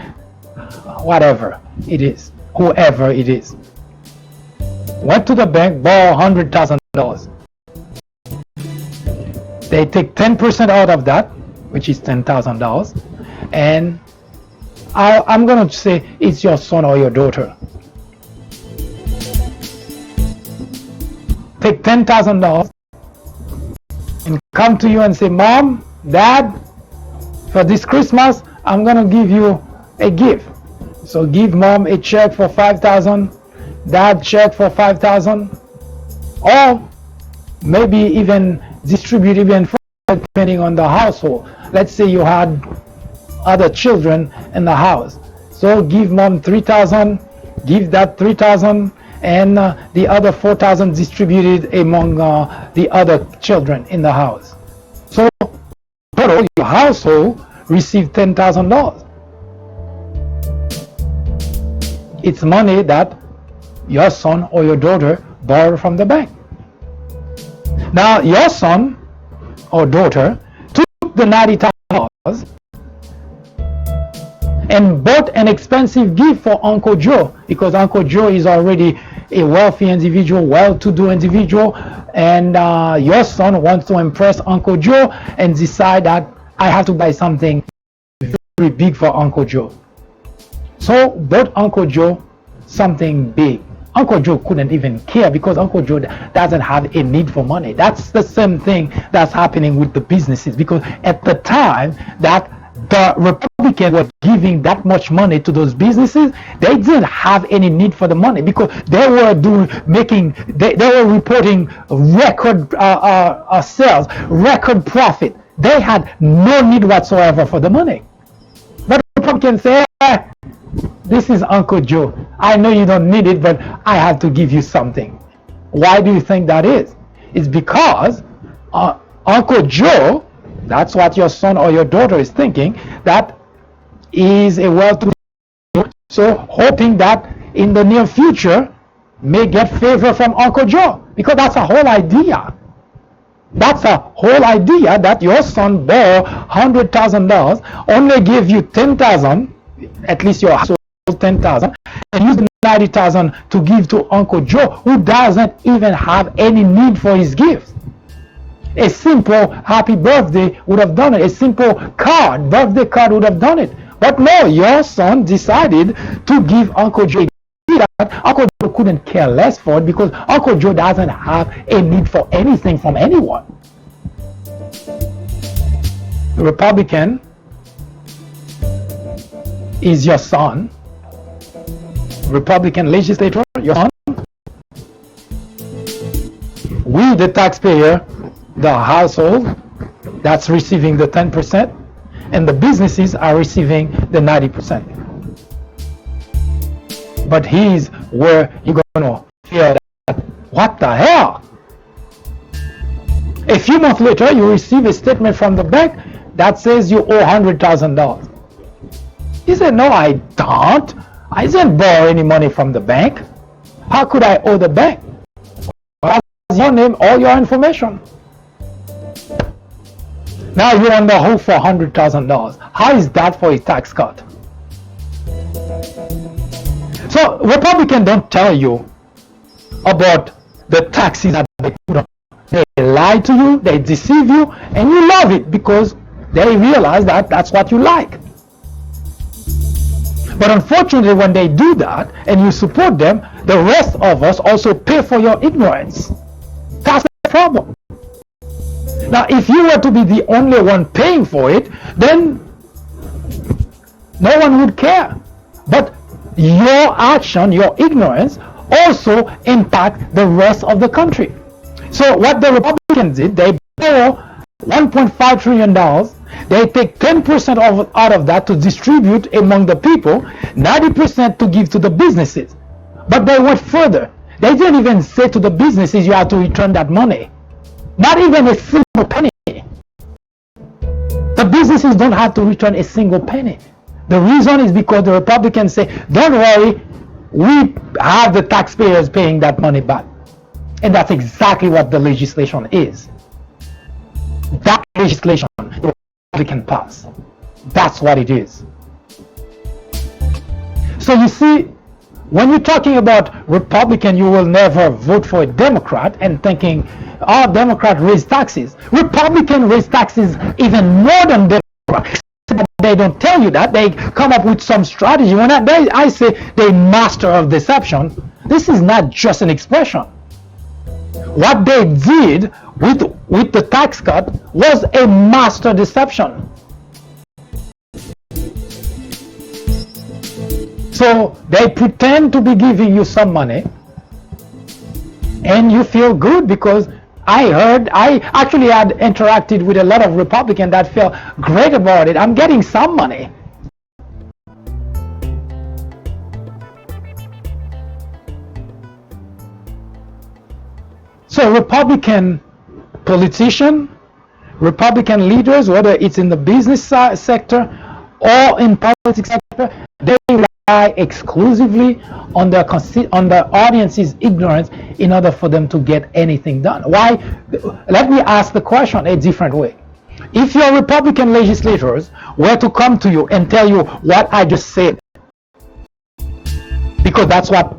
whatever it is, whoever it is. Went to the bank, borrow $100,000. They take 10% out of that, which is $10,000, and I'm going to say it's your son or your daughter. Take $10,000 and come to you and say, Mom, Dad, for this Christmas, I'm going to give you a gift. So give Mom a check for $5,000, Dad check for $5,000, or maybe even distribute even further depending on the household. Let's say you had other children in the house. So give Mom $3,000, give that $3,000, and the other $4,000 distributed among the other children in the house. So total, your household received $10,000. It's money that your son or your daughter borrowed from the bank. Now your son or daughter took the $90,000 and bought an expensive gift for Uncle Joe, because Uncle Joe is already a wealthy individual, well-to-do individual, and your son wants to impress Uncle Joe and decide that I have to buy something very big for Uncle Joe. So bought Uncle Joe something big. Uncle Joe couldn't even care because Uncle Joe doesn't have a need for money. That's the same thing that's happening with the businesses, because at the time that the Republicans were giving that much money to those businesses, they didn't have any need for the money, because they were they were reporting record sales, record profit. They had no need whatsoever for the money. But the Republicans say, this is Uncle Joe. I know you don't need it, but I have to give you something. Why do you think that is? It's because Uncle Joe, that's what your son or your daughter is thinking, that is a well-to-do, so hoping that in the near future may get favor from Uncle Joe, because that's a whole idea. That's a whole idea that your son borrowed $100,000, only give you $10,000, at least your household $10,000, and use the $90,000 to give to Uncle Joe, who doesn't even have any need for his gifts. A simple happy birthday would have done it. A simple card, birthday card would have done it. But no, your son decided to give Uncle Joe a gift that Uncle Joe couldn't care less for it, because Uncle Joe doesn't have a need for anything from anyone. The Republican is your son. Republican legislator, your son. We, the taxpayer, the household that's receiving the 10%, and the businesses are receiving the 90%. But here's where you're gonna feel that, what the hell? A few months later, you receive a statement from the bank that says you owe $100,000. He said, no, I don't. I didn't borrow any money from the bank. How could I owe the bank? Well, your name, all your information. Now you're on the hook for $100,000. How is that for a tax cut? So Republicans don't tell you about the taxes that they put on. They lie to you, they deceive you, and you love it because they realize that that's what you like. But unfortunately, when they do that and you support them, the rest of us also pay for your ignorance. That's the problem. Now, if you were to be the only one paying for it, then no one would care. But your action, your ignorance, also impact the rest of the country. So what the Republicans did, they borrow $1.5 trillion. They take 10% out of that to distribute among the people, 90% to give to the businesses. But they went further. They didn't even say to the businesses, you have to return that money. Not even a single penny. The businesses don't have to return a single penny. The reason is because the Republicans say, don't worry, we have the taxpayers paying that money back. And that's exactly what the legislation is. That legislation the Republican pass. That's what it is. So you see, when you're talking about Republican, you will never vote for a Democrat and thinking, oh, Democrat raise taxes. Republican raise taxes even more than Democrat. they don't tell you that. They come up with some strategy. When I say they master of deception, this is not just an expression. What they did with the tax cut was a master deception. So they pretend to be giving you some money, and you feel good because I actually had interacted with a lot of Republicans that felt great about it. I'm getting some money. So Republican politicians, Republican leaders, whether it's in the business sector or in politics sector, they rely exclusively on the audience's ignorance in order for them to get anything done. Why? Let me ask the question a different way. If your Republican legislators were to come to you and tell you what I just said, because that's what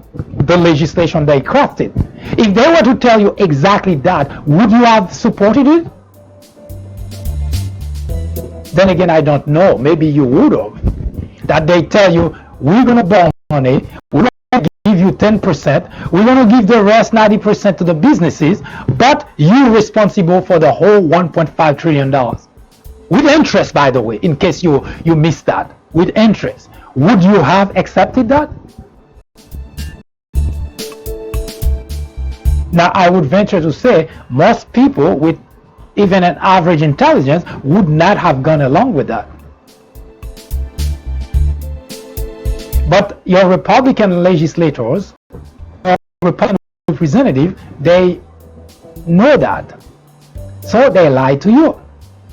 the legislation they crafted, if they were to tell you exactly that, would you have supported it? Then again, I don't know. Maybe you would have. That they tell you, we're going to borrow money, we're going to give you 10%, we're going to give the rest 90% to the businesses, but you're responsible for the whole $1.5 trillion. With interest, by the way, in case you missed that. With interest. Would you have accepted that? Now, I would venture to say most people with even an average intelligence would not have gone along with that. But your Republican legislators or Republican representatives, they know that. So they lie to you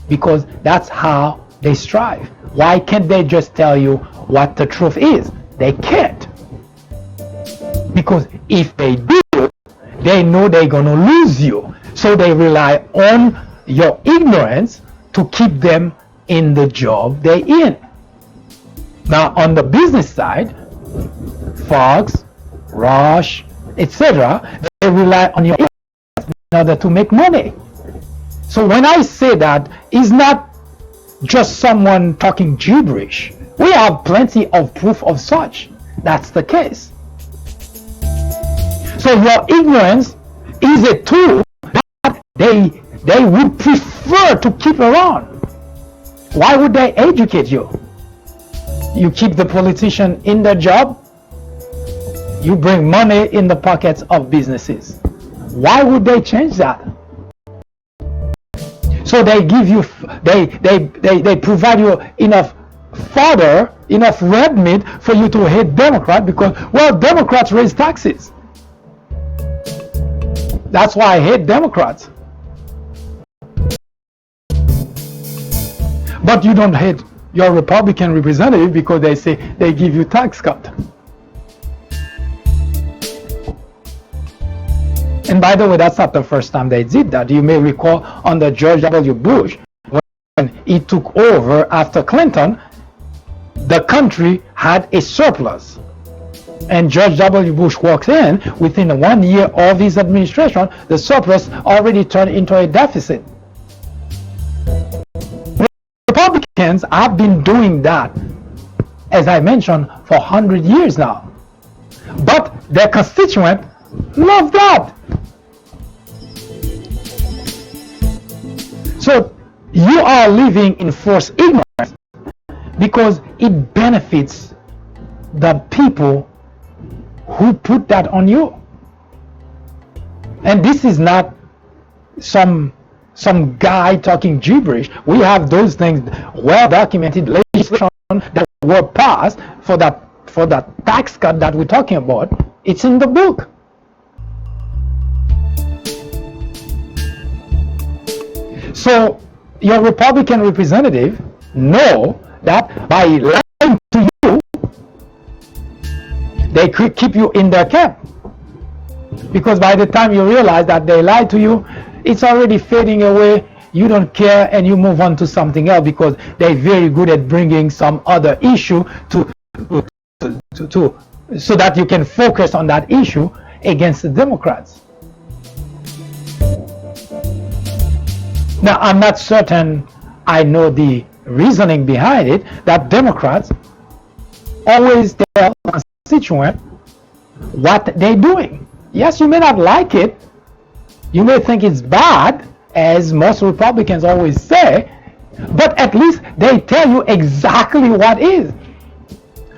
because that's how they strive. Why can't they just tell you what the truth is? They can't. Because if they do, they know they're going to lose you. So they rely on your ignorance to keep them in the job they're in. Now, on the business side, Fox, Rush, etc., they rely on your ignorance in order to make money. So when I say that, it's not just someone talking gibberish. We have plenty of proof of such. That's the case. So your ignorance is a tool that they would prefer to keep around. Why would they educate you? You keep the politician in their job, you bring money in the pockets of businesses. Why would they change that? So they give you, they provide you enough fodder, enough red meat for you to hate Democrats because, well, Democrats raise taxes. That's why I hate Democrats. But you don't hate your Republican representative because they say they give you tax cut. And by the way, that's not the first time they did that. You may recall under George W. Bush, when he took over after Clinton, the country had a surplus. And George W. Bush walks in, within 1 year of his administration, the surplus already turned into a deficit. Republicans have been doing that, as I mentioned, for 100 years now. But their constituents love that. So you are living in false ignorance because it benefits the people who put that on you. And this is not some guy talking gibberish. We have those things well documented, legislation that were passed for that tax cut that we're talking about. It's in the book. So your Republican representative know that by lying to you, they could keep you in their camp. Because by the time you realize that they lied to you, it's already fading away. You don't care and you move on to something else because they're very good at bringing some other issue so that you can focus on that issue against the Democrats. Now, I'm not certain I know the reasoning behind it that Democrats always tell constituents what they're doing. Yes, you may not like it. You may think it's bad, as most Republicans always say, but at least they tell you exactly what is.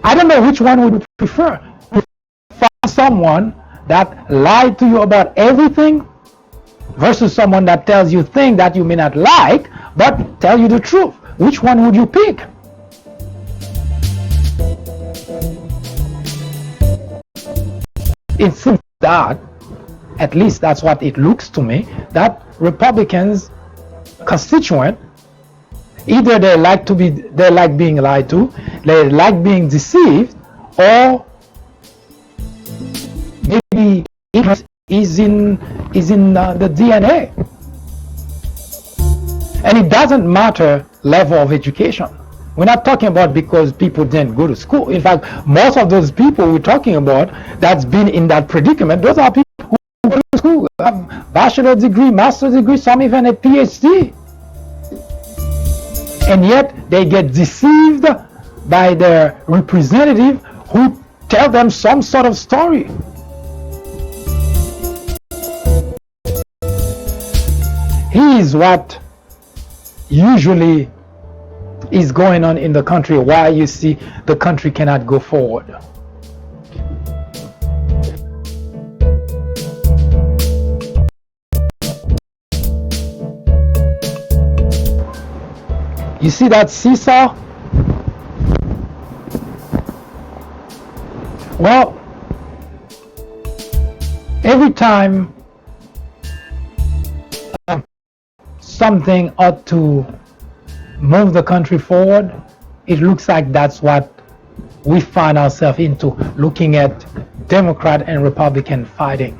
I don't know which one would you prefer. Find someone that lied to you about everything versus someone that tells you things that you may not like but tell you the truth. Which one would you pick? It seems that, at least that's what it looks to me, that Republicans constituent, either they like being lied to, they like being deceived, or maybe it is in the DNA. And it doesn't matter level of education. We're not talking about because people didn't go to school. In fact, most of those people we're talking about that's been in that predicament, those are people who go to school, have bachelor degree, master degree, some even a PhD. And yet they get deceived by their representative who tell them some sort of story. Here's what usually is going on in the country, why you see the country cannot go forward. You see that seesaw? Well, every time something ought to move the country forward, it looks like that's what we find ourselves into, looking at Democrat and Republican fighting.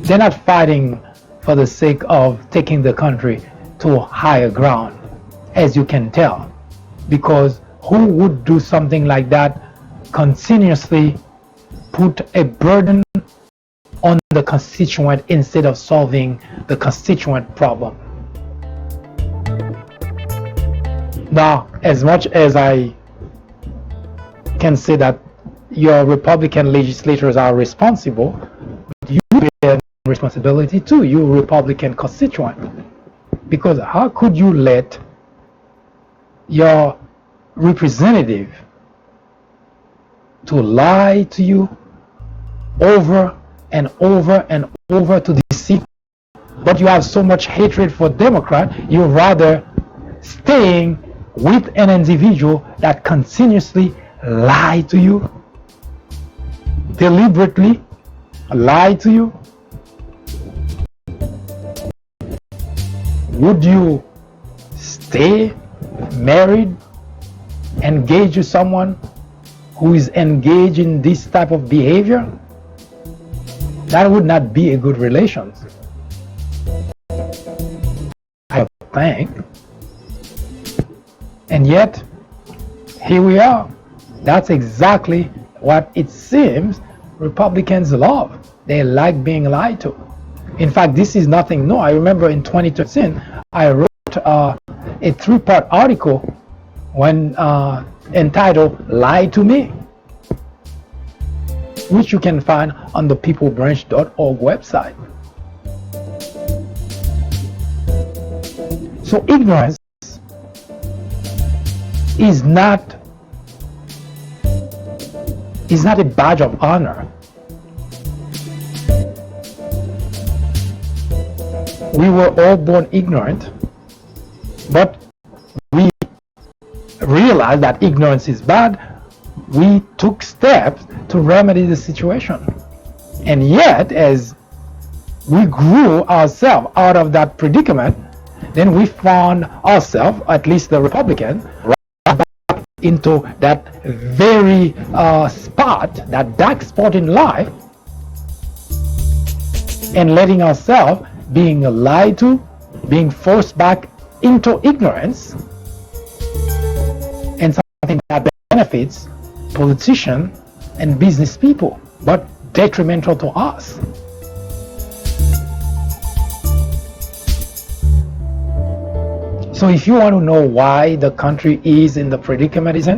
They're not fighting for the sake of taking the country to higher ground, as you can tell, because who would do something like that, continuously put a burden on the constituent instead of solving the constituent problem? Now, as much as I can say that your Republican legislators are responsible, but you bear responsibility too, you Republican constituent, because how could you let your representative to lie to you over and over and over to deceive, but you have so much hatred for Democrat, you're rather staying with an individual that continuously lie to you, deliberately lie to you? Would you stay married, engage with someone who is engaged in this type of behavior? That would not be a good relation, I think. And yet, here we are. That's exactly what it seems Republicans love. They like being lied to. In fact, this is nothing new. I remember in 2013, I wrote a 3-part article when entitled "Lie to Me," which you can find on the peoplebranch.org website. So ignorance is not a badge of honor. We were all born ignorant, but we realized that ignorance is bad. We took steps to remedy the situation. And yet, as we grew ourselves out of that predicament, then we found ourselves, at least the Republican, right back into that very spot, that dark spot in life, and letting ourselves being lied to, being forced back into ignorance, and something that benefits politicians and business people, but detrimental to us. So if you want to know why the country is in the predicament it's in,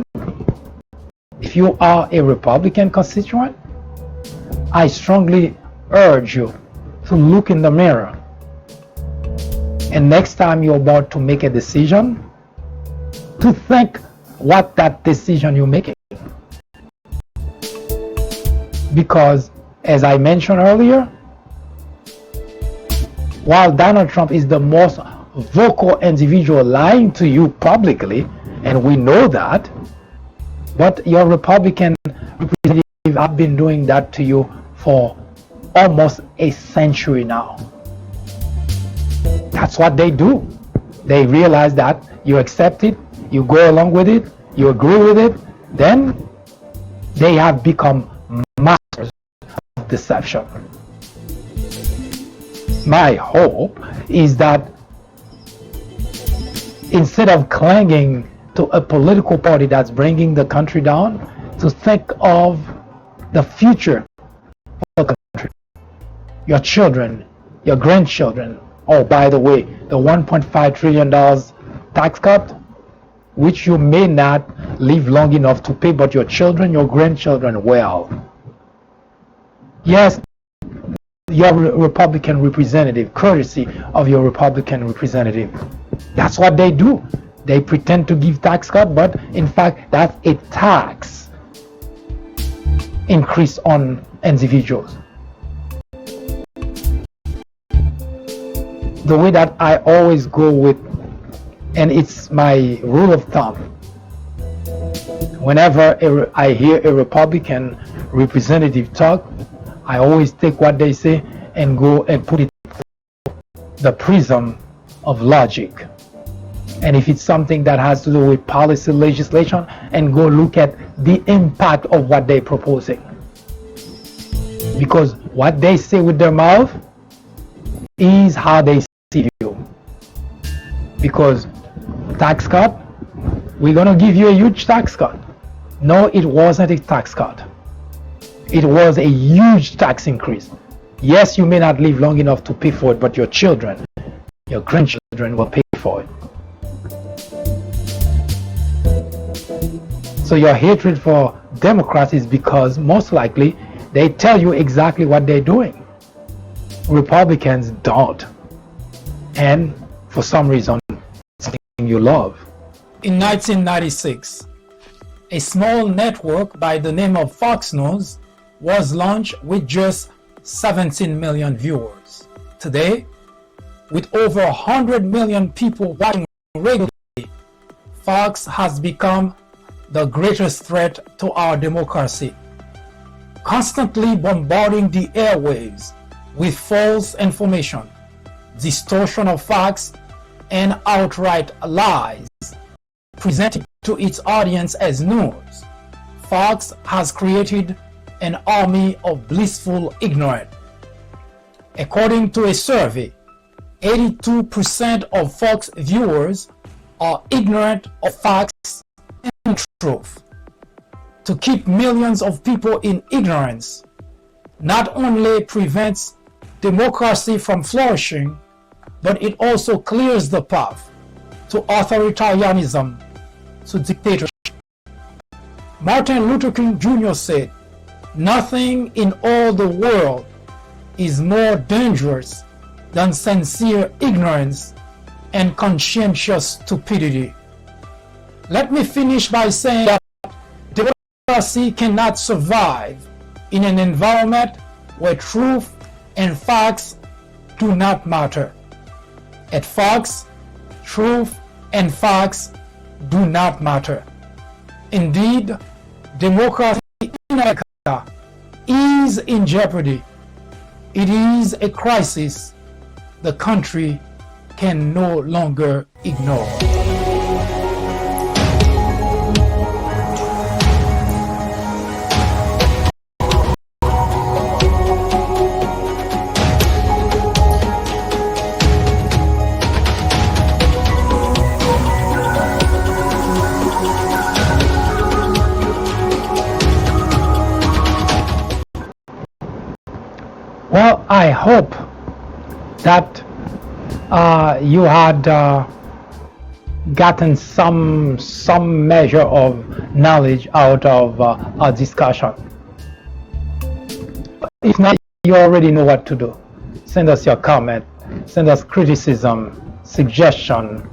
if you are a Republican constituent, I strongly urge you to look in the mirror. And next time you're about to make a decision, to think what that decision you're making. Because as I mentioned earlier, while Donald Trump is the most vocal individual lying to you publicly, and we know that, but your Republican representatives have been doing that to you for almost a century now. That's what they do. They realize that you accept it, you go along with it, you agree with it, then they have become masters of deception. My hope is that instead of clinging to a political party that's bringing the country down, to think of the future of the country, your children, your grandchildren. Oh, by the way, the $1.5 trillion tax cut, which you may not live long enough to pay, but your children, your grandchildren will. Yes, your Republican representative, courtesy of your Republican representative. That's what they do. They pretend to give tax cut, but in fact, that's a tax increase on individuals. The way that I always go with, and it's my rule of thumb, whenever I hear a Republican representative talk, I always take what they say and go and put it through the prism of logic. And if it's something that has to do with policy legislation, and go look at the impact of what they're proposing. Because what they say with their mouth is how they see you. Because tax cut, we're gonna give you a huge tax cut. No, it wasn't a tax cut. It was a huge tax increase. Yes, you may not live long enough to pay for it, but your children, your grandchildren will pay for it. So your hatred for Democrats is because most likely they tell you exactly what they're doing. Republicans don't. And for some reason, it's something you love. In 1996, a small network by the name of Fox News was launched with just 17 million viewers. Today, with over 100 million people watching regularly, Fox has become the greatest threat to our democracy, constantly bombarding the airwaves with false information, distortion of facts, and outright lies, presented to its audience as news. Fox has created an army of blissful ignorance. According to a survey, 82% of Fox viewers are ignorant of facts and truth. To keep millions of people in ignorance not only prevents democracy from flourishing, but it also clears the path to authoritarianism, to dictatorship. Martin Luther King Jr. said, "Nothing in all the world is more dangerous than sincere ignorance and conscientious stupidity." Let me finish by saying that democracy cannot survive in an environment where truth and facts do not matter. At Fox, truth and facts do not matter. Indeed, democracy in America is in jeopardy. It is a crisis the country can no longer ignore. Well, I hope that you had gotten some measure of knowledge out of our discussion. If not, you already know what to do. Send us your comment, send us criticism, suggestion,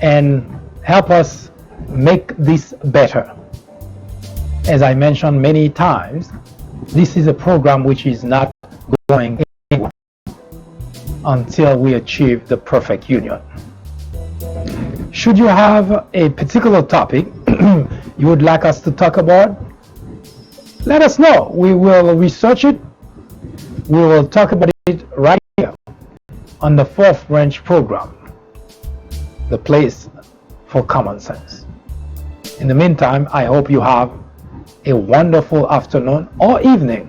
and help us make this better. As I mentioned many times, this is a program which is not going anywhere until we achieve the perfect union. Should you have a particular topic you would like us to talk about, let us know. We will research it. We will talk about it right here on the Fourth Branch program, the place for common sense. In the meantime, I hope you have a wonderful afternoon or evening,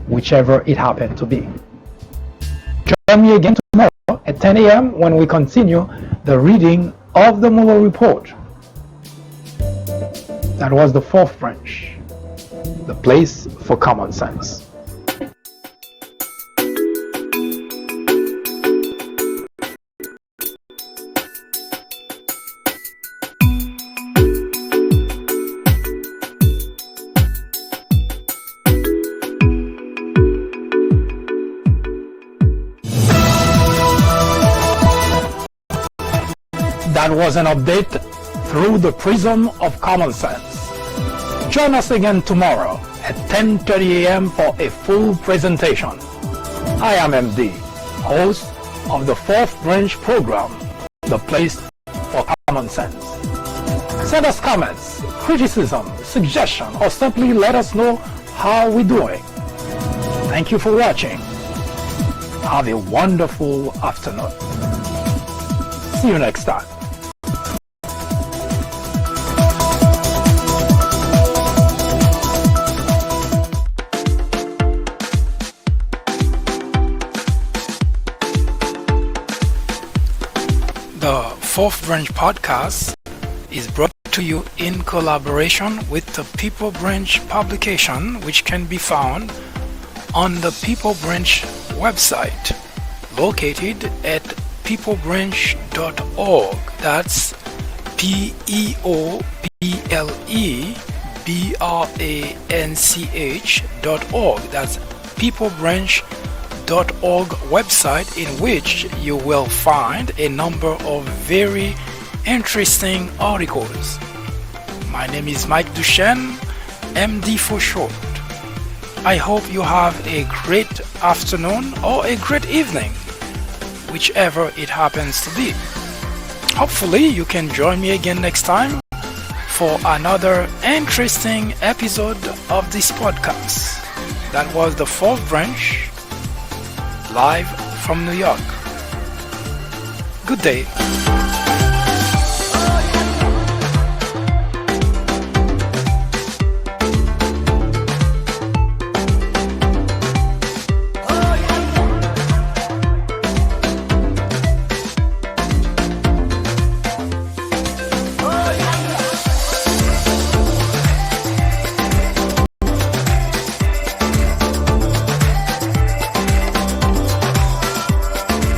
whichever it happened to be. Join me again tomorrow at 10 a.m. when we continue the reading of the Mueller report. That was the Fourth Branch, the place for common sense. That was an update through the prism of common sense. Join us again tomorrow at 10:30 a.m. for a full presentation. I am MD, host of the Fourth Branch program, the place for common sense. Send us comments, criticism, suggestion, or simply let us know how we're doing. Thank you for watching. Have a wonderful afternoon. See you next time. The Fourth Branch podcast is brought to you in collaboration with the People Branch publication, which can be found on the People Branch website, located at peoplebranch.org. That's peoplebranch.org. That's peoplebranch.org website, in which you will find a number of very interesting articles. My name is Mike Duchesne, MD for short. I hope you have a great afternoon or a great evening, whichever it happens to be. Hopefully you can join me again next time for another interesting episode of this podcast. That was the Fourth Branch, live from New York. Good day.